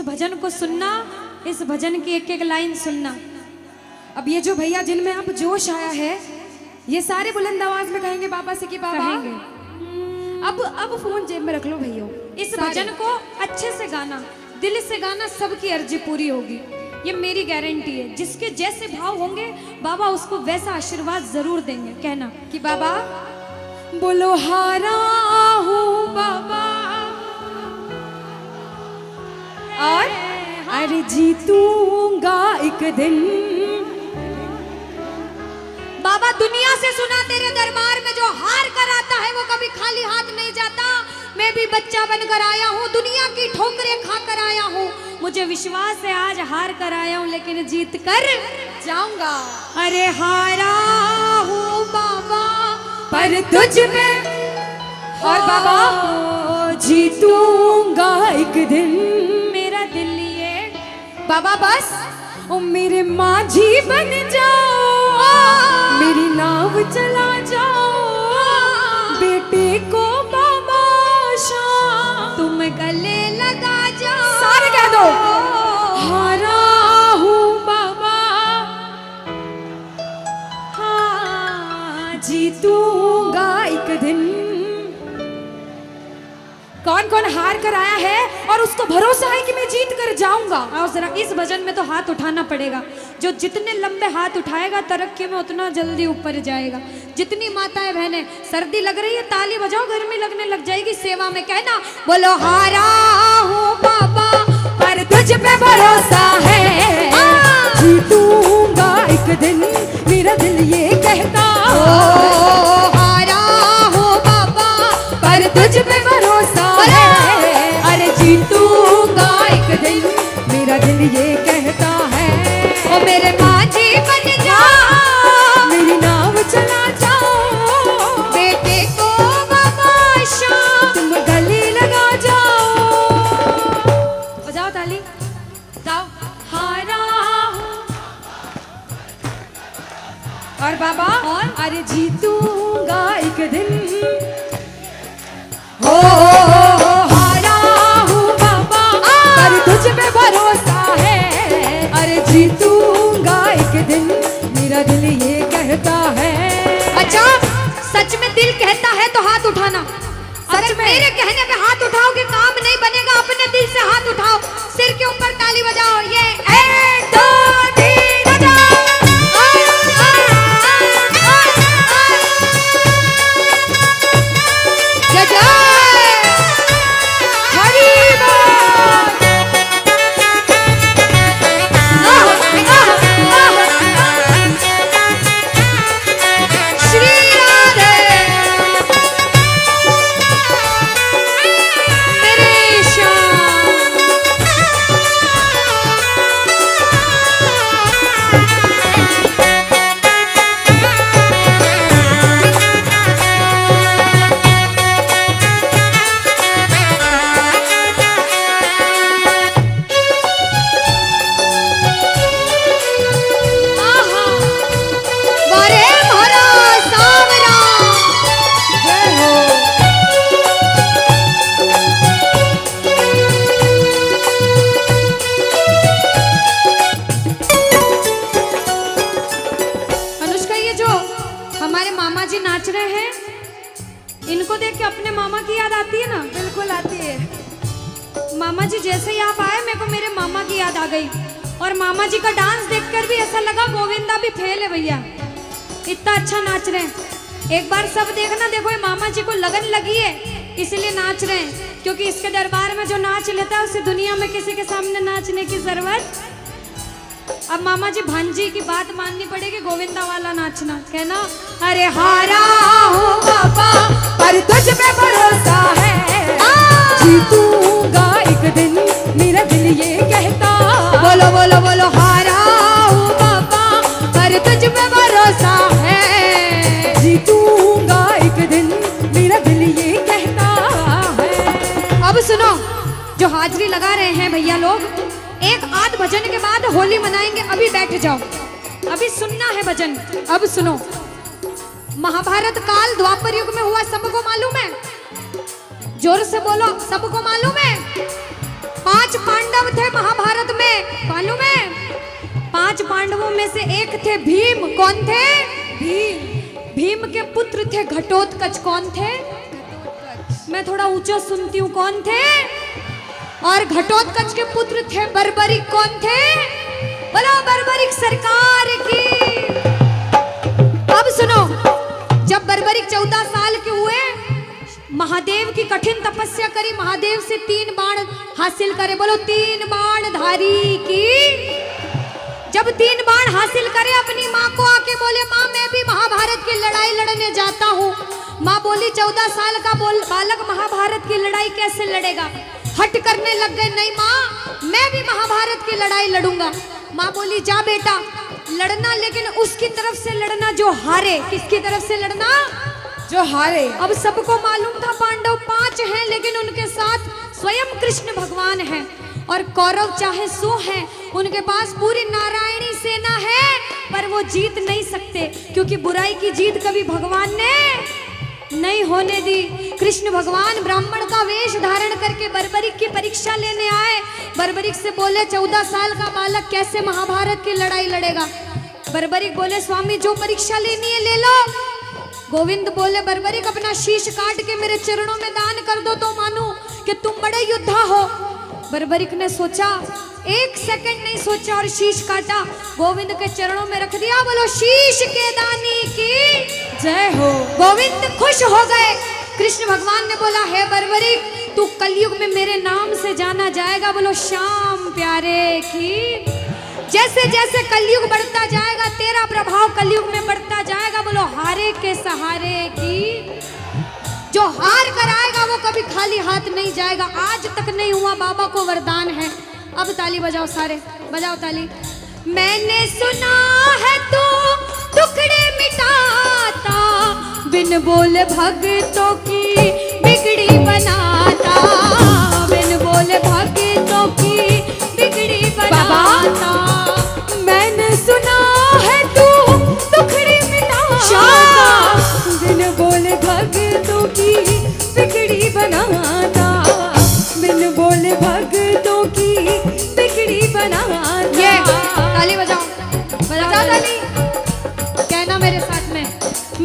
भजन को सुनना, इस भजन की एक एक लाइन सुनना। अब ये जो भैया जिनमें अब जोश आया है, ये सारे बुलंद आवाज में कहेंगे बाबा से कि बाबा कहेंगे। अब फोन जेब में रख लो भैया। इस भजन को अच्छे से गाना, दिल से गाना, सबकी अर्जी पूरी होगी, ये मेरी गारंटी है। जिसके जैसे भाव होंगे बाबा उसको वैसा आशीर्वाद जरूर देंगे। कहना कि बाबा बोलो हारा हूँ बाबा और अरे जीतूंगा एक दिन। बाबा दुनिया से सुना तेरे दरबार में जो हार कर आता है वो कभी खाली हाथ नहीं जाता। मैं भी बच्चा बनकर आया हूँ, दुनिया की ठोकरें खाकर आया हूँ। मुझे विश्वास है आज हार कर आया हूँ लेकिन जीत कर जाऊंगा। अरे हारा हूँ बाबा पर तुझ में और बाबा जीतूंगा एक दिन। मेरा दिल ये बाबा बस ओ मेरे माझी बन जाओ, मेरी नाव चला जाओ, बेटे को बाबा शाम तुम गले लगा जाओ। सारे कह दो हारा हूँ बाबा, हाँ जीतूंगा एक दिन। कौन कौन हार कर आया है और उसको भरोसा है कि मैं जीत कर जाऊंगा? और जरा इस भजन में तो हाथ उठाना पड़ेगा। जो जितने लंबे हाथ उठाएगा तरक्की में उतना जल्दी ऊपर जाएगा। जितनी माताएं बहनें सर्दी लग रही है ताली बजाओ, गर्मी लगने लग जाएगी सेवा में। कहना बोलो हारा हूँ बाबा पर तुझ पे भरोसा है, जीतूंगा एक दिन। मेरा दिल ये कहता हारा हूँ बाबा पर तुझ पे भरोसा है, अरे जीतूंगा एक दिन। मेरा दिल ये कहता है ओ मेरे माझी बन जाओ, मेरी नाव चला जाओ, बेटे को बाबा शाम तुम गले लगा जाओ। बजाओ ताली, जाओ हारा और बाबा और अरे जीतूंगा एक दिन। हो हारा हूँ बाबा पर तुझ पे भरोसा है, अरे जीतूंगा एक दिन। मेरा दिल ये कहता है। अच्छा सच में दिल कहता है तो हाथ उठाना। अगर मेरे कहने पे हाथ उठाओगे काम नहीं बनेगा। अपने दिल से हाथ उठाओ, सिर के ऊपर ताली बजाओ। ये 1 2 3 बजाओ। जय जय इनको देख के अपने मामा की याद आती है ना? बिल्कुल आती है। मामा जी जैसे ही आप आए मेरे को मेरे मामा की याद आ गई। और मामा जी का डांस देखकर भी ऐसा लगा गोविंदा भी फेल है भैया, इतना अच्छा नाच रहे हैं। एक बार सब देखना, देखो ये मामा जी को लगन लगी है इसलिए नाच रहे हैं। क्योंकि इसके दरबार में जो नाच लेता है उसे दुनिया में किसी के सामने नाचने की जरूरत। अब मामा जी भांजी की बात माननी पड़ेगी, गोविंदा वाला नाचना। कहना अरे हारा हूँ बाबा पर तुझ पे भरोसा है, जीतूंगा एक दिन। मेरा दिल ये कहता बोलो बोलो बोलो हारा हूँ बाबा पर तुझ पे भरोसा है, जीतूंगा एक दिन। मेरा दिल ये कहता है। अब सुनो, जो हाजिरी लगा रहे हैं भैया लोग, एक आध भजन के बाद होली मनाएंगे। अभी बैठ जाओ, अभी सुनना है भजन। अब सुनो, महाभारत काल द्वापर युग में हुआ, सबको मालूम है? जोर से बोलो, सबको मालूम है? 5 पांडव थे में से एक थे भीम। कौन थे? भीम। भीम के पुत्र थे घटोत्कच। कौन थे? मैं थोड़ा ऊंचा सुनती हूँ। कौन थे? और घटोत्कच के पुत्र थे बर्बरिक। कौन थे? बोलो बर्बरिक सरकार की। अब सुनो, जब बर्बरिक 14 साल के हुए, महादेव की कठिन तपस्या करी, महादेव से 3 बाण हासिल करे। बोलो 3 बाण धारी की। जब 3 बाण हासिल करे, अपनी माँ को आके बोले, माँ मैं भी महाभारत की लड़ाई लड़ने जाता हूँ। माँ बोली 14 साल का बालक महाभारत की लड़ाई कैसे लड़ेगा? हट करने लग गए, नहीं माँ मैं भी महाभारत की लड़ाई लड़ूंगा। माँ बोली जा बेटा लड़ना, लेकिन उसकी तरफ से लड़ना जो हारे। किसकी तरफ से लड़ना? जो हारे। अब सबको मालूम था पांडव 5 हैं, लेकिन उनके साथ स्वयं कृष्ण भगवान हैं। और कौरव चाहे 100 हैं, उनके पास पूरी नारायणी सेना है, पर वो जीत नहीं सकते, क्योंकि बुराई की जीत कभी भगवान ने नहीं होने दी। कृष्ण भगवान ब्राह्मण का वेश धारण करके बर्बरिक की परीक्षा लेने आए। बर्बरिक से बोले 14 साल का बालक कैसे महाभारत की लड़ाई लड़ेगा? बर्बरिक बोले स्वामी जो परीक्षा लेनी है ले लो। गोविंद बोले बर्बरिक अपना शीश काट के मेरे चरणों में दान कर दो तो मानूं कि तुम बड़े योद्धा हो। बर्बरिक ने सोचा, 1 सेकंड नहीं सोचा और शीश काटा, गोविंद के चरणों में रख दिया। बोलो शीश के दानी की जय हो। गोविंद खुश हो गए। कृष्ण भगवान ने बोला हे बर्बरिक तू कलयुग में मेरे नाम से जाना जाएगा। बोलो श्याम प्यारे की। जैसे जैसे कलयुग बढ़ता जाएगा तेरा प्रभाव कलयुग में बढ़ता जाएगा। बोलो हारे के सहारे की। जो हार कर आएगा वो कभी खाली हाथ नहीं जाएगा। आज तक नहीं हुआ, बाबा को वरदान है। अब ताली बजाओ, सारे बजाओ ताली। मैंने सुना है तू टुकड़े मिटाता, बिन बोले भक्तों की बिगड़ी बनाता, बिन बोले भक्तों की बिगड़ी बनाता। मैंने सुना है तू टुकड़े मिटाता, बिन बोले भक्तों की बिगड़ी बनाता, बिन बोले भक्तों की बिगड़ी बनाता। ये ताली बजाओ, बजाओ ताली। कहना मेरे साथ में,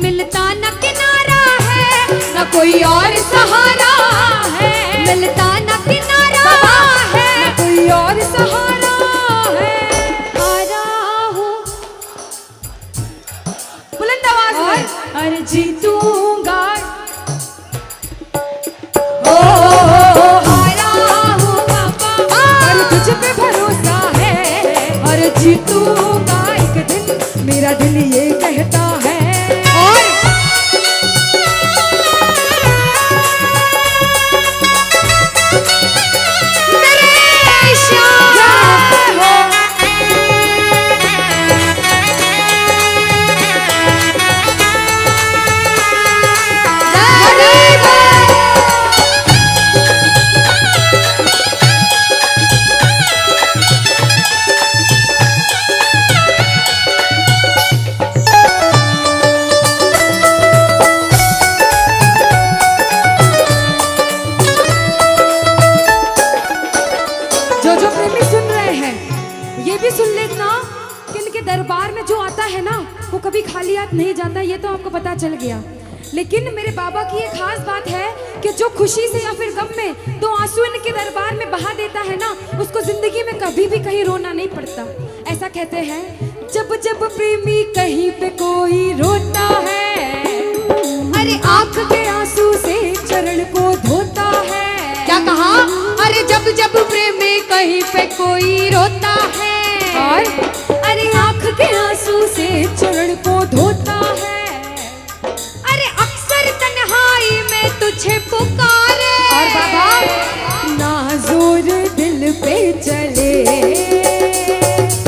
मिलता न किनारा है न कोई और सहारा है, मिलता न किनारा है न कोई और सहारा है। हारा हूँ बुलंद आवाज में, अरे जीतूंगा। ओ हारा हूँ बाबा, अरे तुझ पे भरोसा है, अरे जीतूंगा एक दिन, मेरा दिल ये कहता है। और मेरे श्याम हो। जो प्रेमी सुन रहे हैं ये भी सुन लेना कि इनके दरबार में जो आता है ना वो कभी खाली हाथ नहीं जाता, ये तो आपको पता चल गया। लेकिन मेरे बाबा की एक खास बात है कि जो खुशी से या फिर गम में 2 आंसू इनके दरबार में बहा देता है ना, उसको जिंदगी में कभी भी कहीं रोना नहीं पड़ता। ऐसा कहते हैं, जब जब प्रेमी कहीं पे कोई रोता है, अरे आंख के आंसू से चरण को धोता है। क्या कहा? अरे जब जब प्रेमी कहीं पे कोई रोता है, और अरे आंख के आंसू से चरण को धोता है। अरे अक्सर तन्हाई में तुझे पुकारे, और बाबा ना जोर दिल पे चले,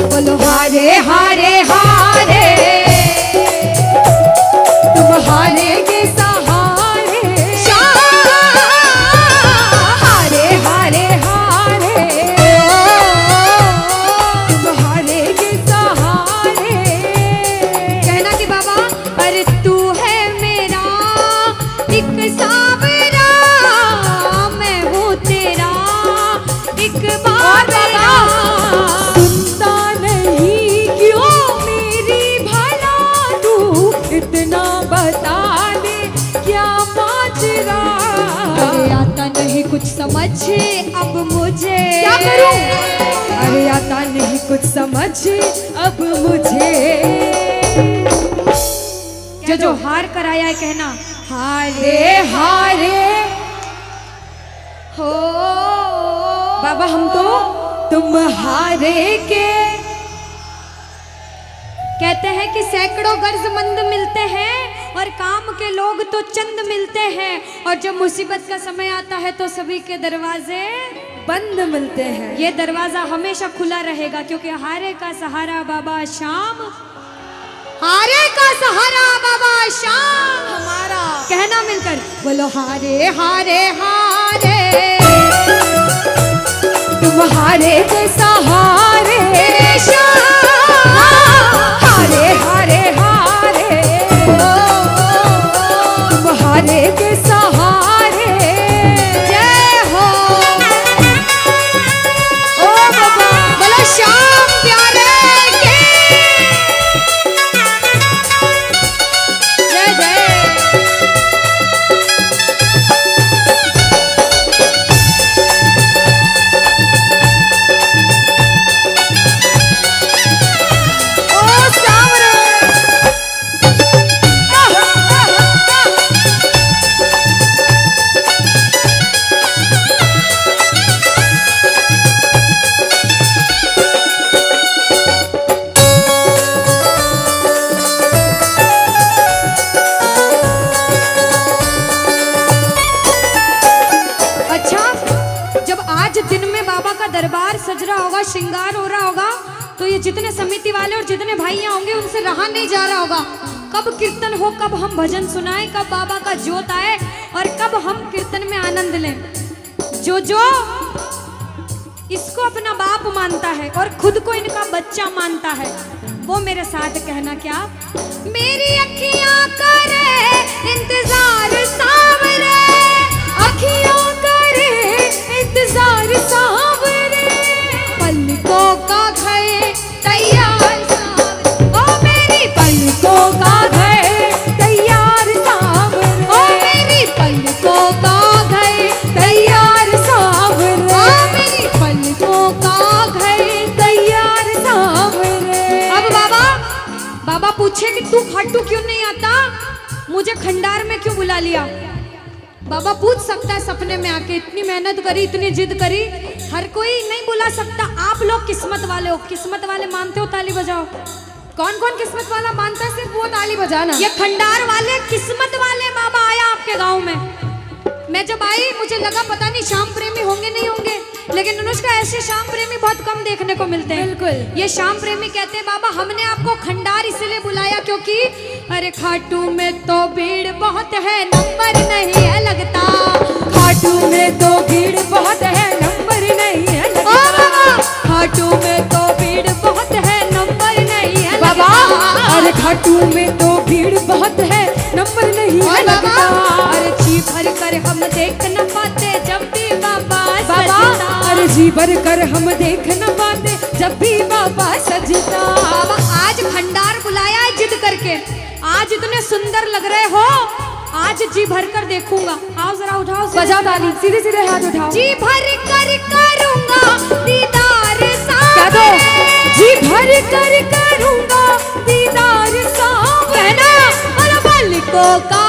बोलो हारे हारे हारे, तुम हारे के सहारे, हारे हारे हारे, तुम हारे के सहारे। कहना कि बाबा अरे तू है मेरा एक सावरा, मैं हूँ तेरा एक बार। करूं? अरे आता नहीं कुछ समझ अब मुझे। जो हार कर आया है कहना हारे हारे हो बाबा, हम तो तुम हारे के। कहते हैं कि सैकड़ों गर्जमंद मिलते हैं और काम के लोग तो चंद मिलते हैं, और जब मुसीबत का समय आता है तो सभी के दरवाजे बंद मिलते हैं। ये दरवाजा हमेशा खुला रहेगा, क्योंकि हारे का सहारा बाबा शाम, हारे का सहारा बाबा शाम हमारा। कहना मिलकर बोलो हारे हारे हारे, तुम हारे के सहारे शाम, हारे हारे हारे, तुम हारे के सहारे। जय हो ओ बाबा, बोलो शाम प्यारे के जय जय। दरबार सज रहा होगा, श्रृंगार हो रहा होगा, तो ये जितने समिति वाले और जितने भाइयां होंगे उनसे रहा नहीं जा रहा होगा। कब कीर्तन हो, कब हम भजन सुनाएं, कब बाबा का जोत आए और कब हम कीर्तन में आनंद लें। जो जो इसको अपना बाप मानता है और खुद को इनका बच्चा मानता है, वो मेरे साथ कहना क्या, मेरी अखियां करे इंतजार सावरे, अखियों करे इंतजार सावरे, पलकों का घर तैयार सावरे, ओ मेरी पलकों का घर तैयार सावरे, ओ मेरी पलकों का घर तैयार सावरे, ओ मेरी पलकों का घर तैयार सावरे। अब बाबा पूछे कि तू खाटू क्यों नहीं आता, मुझे खंडार में क्यों बुला लिया। बाबा पूछ सकता है सपने में आके, इतनी मेहनत करी, इतनी जिद करी, हर कोई नहीं बुला सकता। आप लोग किस्मत वाले हो, किस्मत वाले मानते हो, ताली बजाओ। कौन कौन किस्मत वाला मानता है, सिर्फ वो ताली बजाना। ये खंडार वाले किस्मत वाले बाबा आया आपके गांव में। मैं जब आई मुझे लगा पता नहीं श्याम प्रेमी होंगे नहीं होंगे, लेकिन अनुष्का ऐसे श्याम प्रेमी बहुत कम देखने को मिलते हैं। बिल्कुल, ये श्याम प्रेमी कहते हैं बाबा हमने आपको खंडार इसलिए बुलाया क्योंकि अरे खाटू में तो भीड़ बहुत है, नंबर नहीं है लगता, खाटू में तो भीड़ बहुत है, नंबर नहीं है लगता, खाटू में तो भीड़ बहुत है, नंबर नहीं है बाबा, अरे खाटू में तो भीड़ बहुत है, नंबर नहीं है लगता, अरे जी भर कर हम देख न पाते जब भी बाबा सजता, अरे जी भर कर हम देख न पाते जब भी बाबा सजता। आज खंडार बुलाया है जिद करके, आज इतने सुंदर लग रहे हो, आज जी भर कर देखूंगा। आओ जरा उठाओ, बजाओ ताली, सीधे सीधे हाथ उठाओ। जी भर कर करूंगा दीदार सावरे, जी भर कर करूंगा दीदार सावरे, पलकों का